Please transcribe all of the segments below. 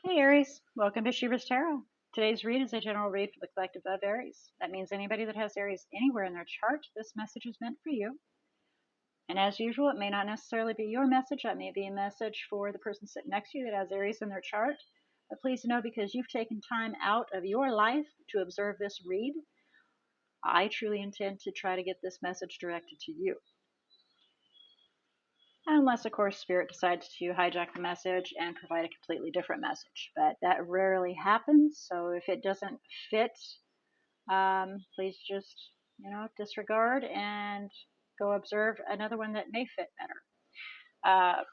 Hey Aries, welcome to She-ruhz Tarot. Today's read is a general read for the collective of Aries. That means anybody that has Aries anywhere in their chart, this message is meant for you. And as usual, it may not necessarily be your message. That may be a message for the person sitting next to you that has Aries in their chart. But please know, because you've taken time out of your life to observe this read, I truly intend to try to get this message directed to you. Unless, of course, Spirit decides to hijack the message and provide a completely different message. But that rarely happens, so if it doesn't fit, please just, disregard and go observe another one that may fit better.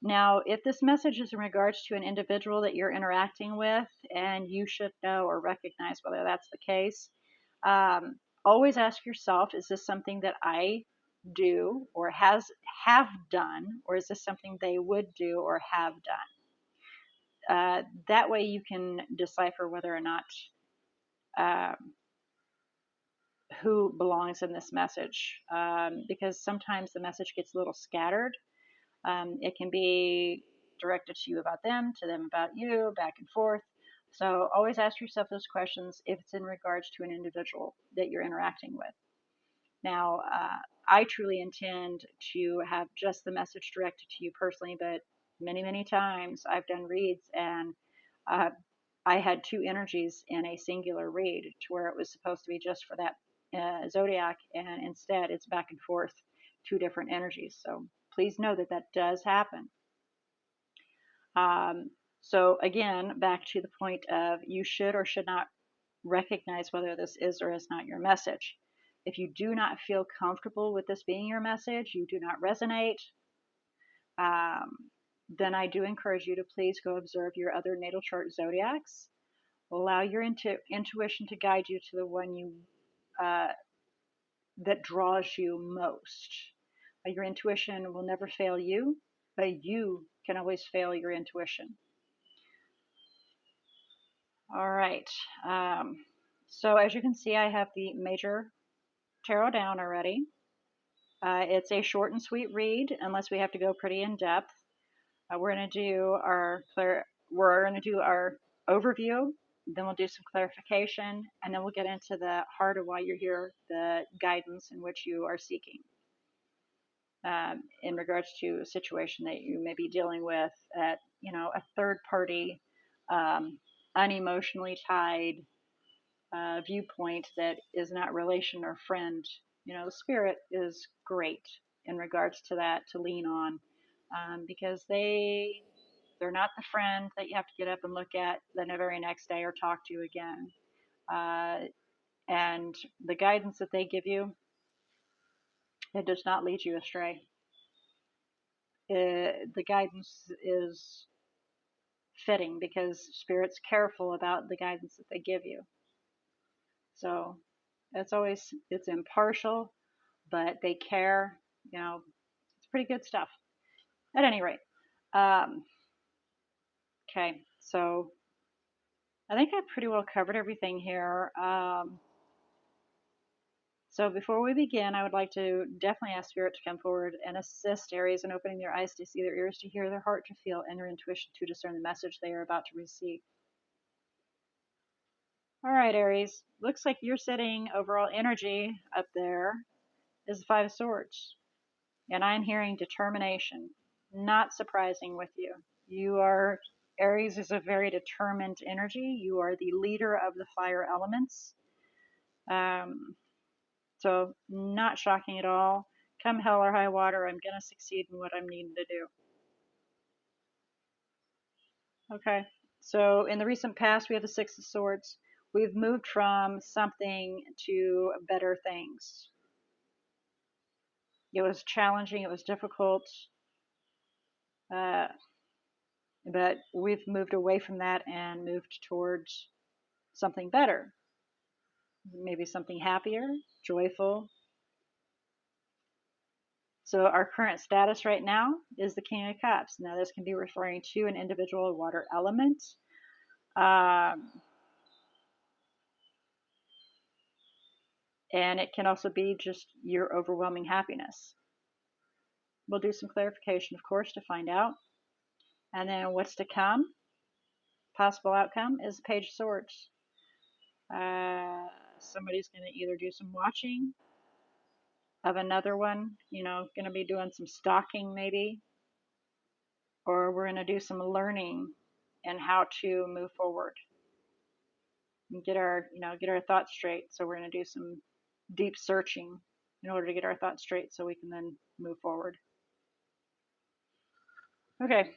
Now, if this message is in regards to an individual that you're interacting with, and you should know or recognize whether that's the case, always ask yourself, is this something that I do or have done, or is this something they would do or have done? That way you can decipher whether or not who belongs in this message, because sometimes the message gets a little scattered. It can be directed to you about them, to them about you, back and forth. So always ask yourself those questions if it's in regards to an individual that you're interacting with. Now, I truly intend to have just the message directed to you personally, but many, many times I've done reads and I had two energies in a singular read, to where it was supposed to be just for that zodiac, and instead it's back and forth, two different energies. So please know that that does happen. So again, back to the point of, you should or should not recognize whether this is or is not your message. If you do not feel comfortable with this being your message, you do not resonate, then I do encourage you to please go observe your other natal chart zodiacs. Allow your intuition to guide you to the one that draws you most. Your intuition will never fail you, but you can always fail your intuition. All right. So as you can see, I have the major tarot down already. It's a short and sweet read, unless we have to go pretty in depth. We're going to do our overview, then we'll do some clarification, and then we'll get into the heart of why you're here, the guidance in which you are seeking, in regards to a situation that you may be dealing with at, a third party, unemotionally tied viewpoint that is not relation or friend. The spirit is great in regards to that, to lean on, because they're not the friend that you have to get up and look at the very next day or talk to again. And the guidance that they give you, it does not lead you astray. The guidance is fitting, because Spirit's careful about the guidance that they give you. So it's impartial, but they care. It's pretty good stuff. At any rate, okay, so I think I've pretty well covered everything here. So before we begin, I would like to definitely ask Spirit to come forward and assist Aries in opening their eyes to see, their ears to hear, their heart to feel, and their intuition to discern the message they are about to receive. All right, Aries, looks like your sitting overall energy up there is the Five of Swords. And I'm hearing determination. Not surprising with you. Aries is a very determined energy. You are the leader of the fire elements. So not shocking at all. Come hell or high water, I'm going to succeed in what I'm needing to do. Okay, so in the recent past, we have the Six of Swords. We've moved from something to better things. It was challenging, it was difficult, but we've moved away from that and moved towards something better. Maybe something happier, joyful. So our current status right now is the King of Cups. Now this can be referring to an individual water element. And it can also be just your overwhelming happiness. We'll do some clarification, of course, to find out. And then what's to come. Possible outcome is Page of Swords. Somebody's going to either do some watching of another one, going to be doing some stalking maybe, or we're going to do some learning and how to move forward and get our thoughts straight. So we're going to do some deep searching in order to get our thoughts straight so we can then move forward. Okay.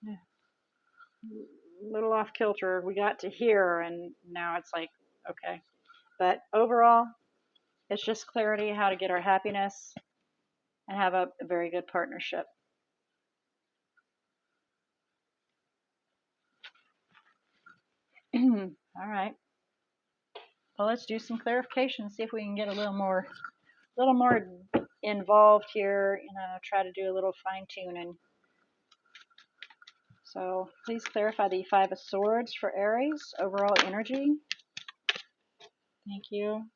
A little off kilter. We got to here and now it's like, okay. But overall, it's just clarity how to get our happiness and have a very good partnership. All right. Well, let's do some clarification. See if we can get a little more involved here. Try to do a little fine tuning. So please clarify the Five of Swords for Aries overall energy. Thank you.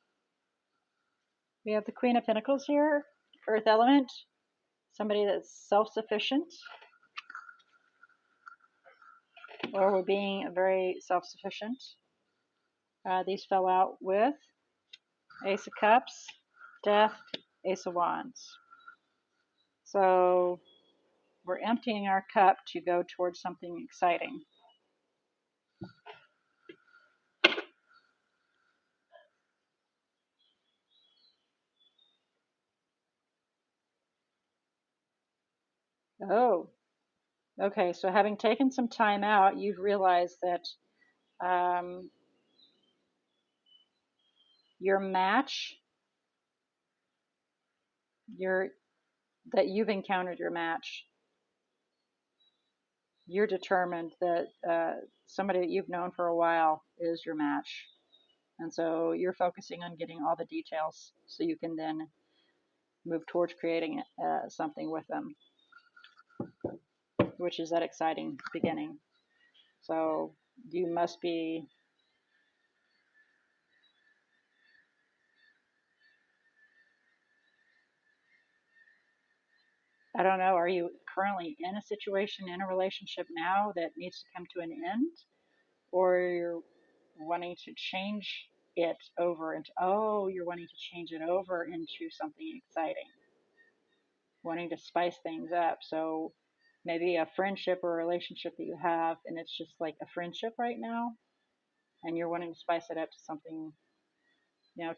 We have the Queen of Pentacles here, Earth element, somebody that's self-sufficient, or we're being very self-sufficient. These fell out with Ace of Cups, Death, Ace of Wands. So we're emptying our cup to go towards something exciting. Oh, okay. So having taken some time out, you've realized that your match, that you've encountered your match. You're determined that somebody that you've known for a while is your match. And so you're focusing on getting all the details so you can then move towards creating something with them, which is that exciting beginning. So you must be I don't know, are you currently in a situation, in a relationship now that needs to come to an end? Or you're wanting to change it over into, you're wanting to change it over into something exciting, wanting to spice things up. So maybe a friendship or a relationship that you have, and it's just like a friendship right now, and you're wanting to spice it up to something,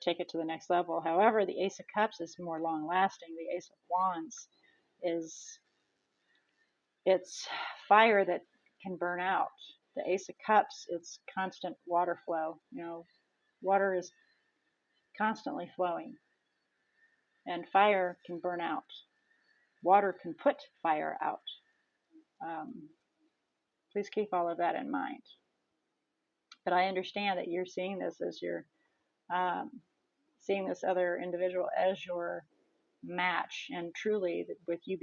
take it to the next level. However, the Ace of Cups is more long lasting. The Ace of Wands it's fire that can burn out. The Ace of Cups, it's constant water flow. Water is constantly flowing, and fire can burn out. Water can put fire out. Please keep all of that in mind. But I understand that you're seeing this as seeing this other individual as your match, and truly with you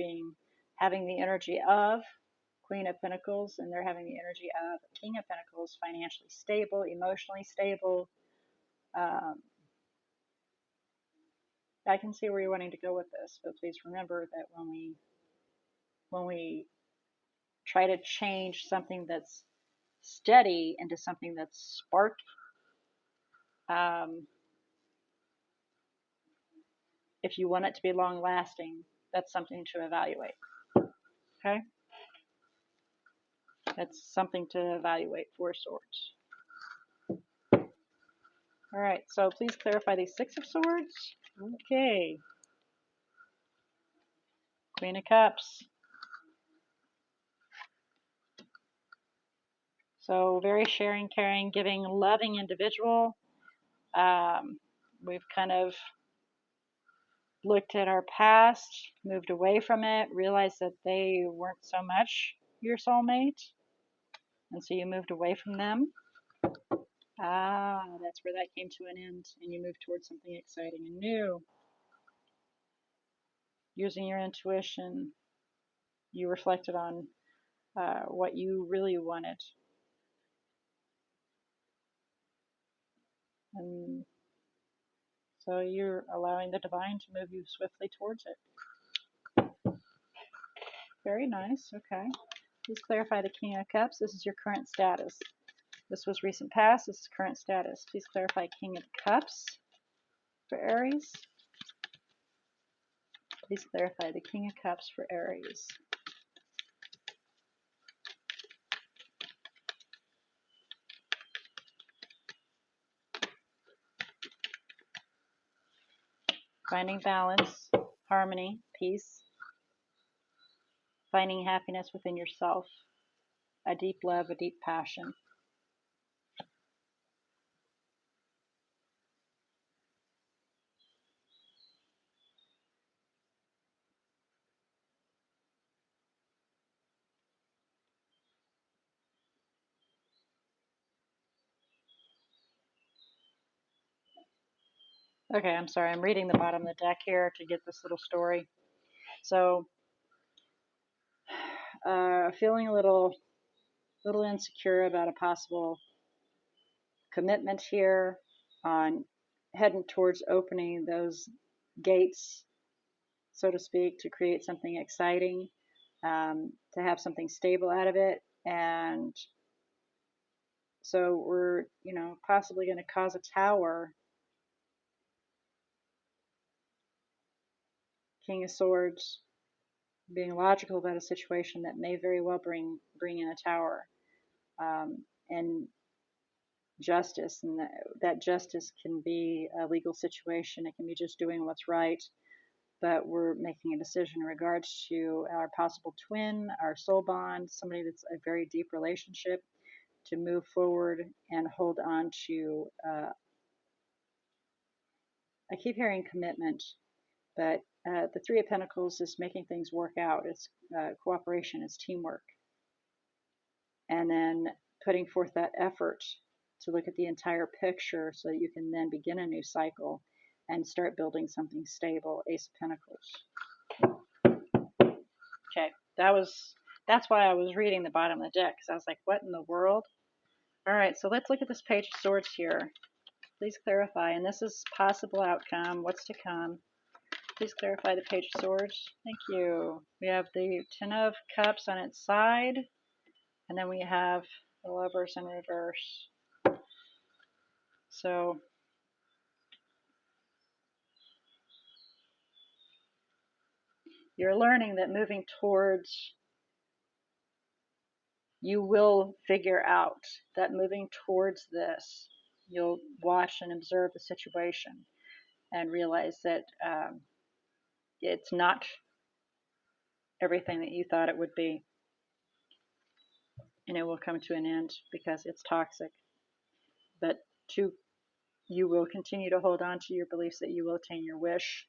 having the energy of Queen of Pentacles, and they're having the energy of King of Pentacles, financially stable, emotionally stable. I can see where you're wanting to go with this, but please remember that when we try to change something that's steady into something that's sparky, if you want it to be long lasting, that's something to evaluate. Okay? That's something to evaluate for Swords. All right, so please clarify the Six of Swords. Okay. Queen of Cups. So very sharing, caring, giving, loving individual. We've kind of looked at our past, moved away from it, realized that they weren't so much your soulmate, and so you moved away from them. That's where that came to an end, and you moved towards something exciting and new. Using your intuition, you reflected on what you really wanted. And so you're allowing the divine to move you swiftly towards it. Very nice. Okay. Please clarify the King of Cups. This is your current status. This was recent past. This is current status. Please clarify King of Cups for Aries. Please clarify the King of Cups for Aries. Finding balance, harmony, peace. Finding happiness within yourself. A deep love, a deep passion. Okay, I'm sorry. I'm reading the bottom of the deck here to get this little story. So, feeling a little insecure about a possible commitment here, on heading towards opening those gates, so to speak, to create something exciting, to have something stable out of it. And so we're, possibly going to cause a tower. King of Swords, being logical about a situation that may very well bring in a tower, and justice, and that justice can be a legal situation. It can be just doing what's right, but we're making a decision in regards to our possible twin, our soul bond, somebody that's a very deep relationship, to move forward and hold on to. I keep hearing commitment, but the Three of Pentacles is making things work out. It's cooperation, it's teamwork. And then putting forth that effort to look at the entire picture so that you can then begin a new cycle and start building something stable. Ace of Pentacles. Okay, that's why I was reading the bottom of the deck, because I was like, what in the world? All right, so let's look at this Page of Swords here. Please clarify, and this is possible outcome, what's to come. Please clarify the Page of Swords. Thank you. We have the Ten of Cups on its side, and then we have the Lovers in reverse. So you're learning that moving towards, you will figure out that moving towards this, you'll watch and observe the situation and realize that it's not everything that you thought it would be. And it will come to an end because it's toxic. But you will continue to hold on to your beliefs that you will attain your wish.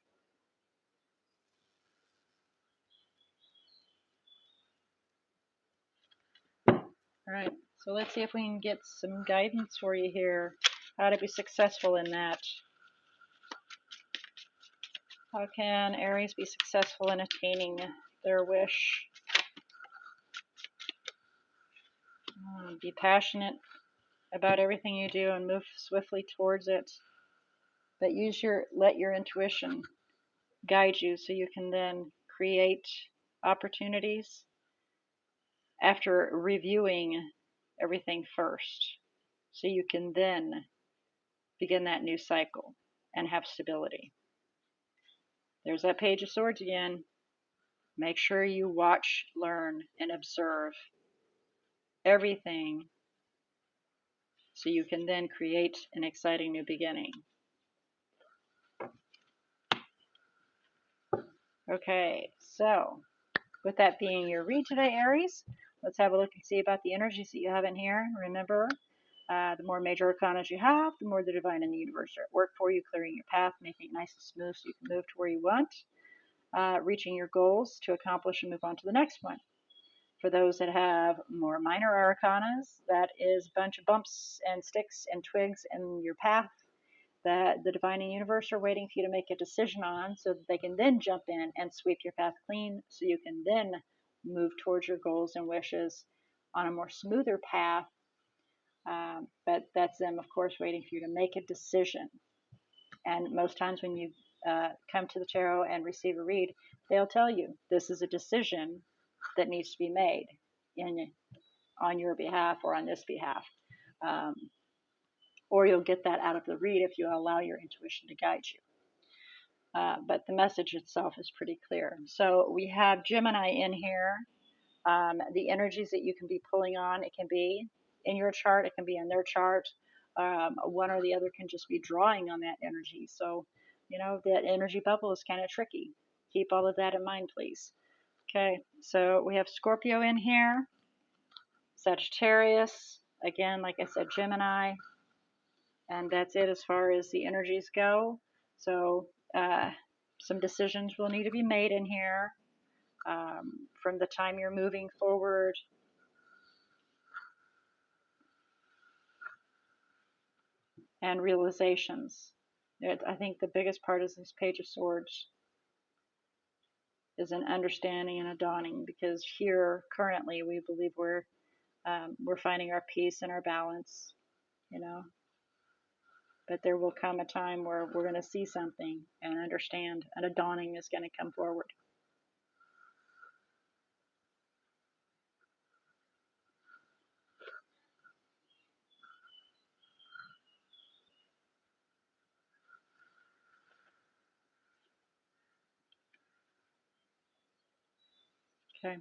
All right, so let's see if we can get some guidance for you here. How to be successful in that. How can Aries be successful in attaining their wish? Be passionate about everything you do and move swiftly towards it. But let your intuition guide you so you can then create opportunities after reviewing everything first. So you can then begin that new cycle and have stability. There's that Page of Swords again. Make sure you watch, learn, and observe everything so you can then create an exciting new beginning. Okay, so with that being your read today, Aries, let's have a look and see about the energies that you have in here. Remember, the more major arcana you have, the more the divine and the universe are at work for you, clearing your path, making it nice and smooth so you can move to where you want, reaching your goals to accomplish and move on to the next one. For those that have more minor arcanas, that is a bunch of bumps and sticks and twigs in your path that the divine and universe are waiting for you to make a decision on, so that they can then jump in and sweep your path clean so you can then move towards your goals and wishes on a more smoother path. But that's them, of course, waiting for you to make a decision. And most times when you come to the tarot and receive a read, they'll tell you this is a decision that needs to be made on your behalf or on this behalf. Um, or you'll get that out of the read if you allow your intuition to guide you. But the message itself is pretty clear. So we have Gemini in here. The energies that you can be pulling on, it can be in your chart, it can be in their chart. One or the other can just be drawing on that energy. So, that energy bubble is kind of tricky. Keep all of that in mind, please. Okay, so we have Scorpio in here, Sagittarius, again, like I said, Gemini, and that's it as far as the energies go. So, some decisions will need to be made in here from the time you're moving forward. And realizations. I think the biggest part is this Page of Swords is an understanding and a dawning, because here currently we believe we're finding our peace and our balance, you know. But there will come a time where we're going to see something and understand, and a dawning is going to come forward. Okay.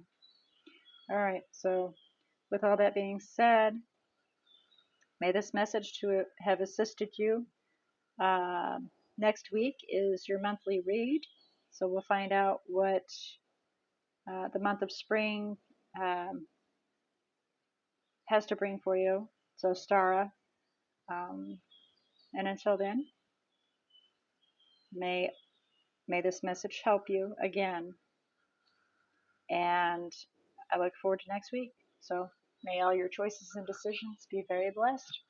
All right. So, with all that being said, may this message to have assisted you. Next week is your monthly read. So we'll find out what the month of spring has to bring for you. So, Stara. And until then, may this message help you again. And I look forward to next week. So, may all your choices and decisions be very blessed.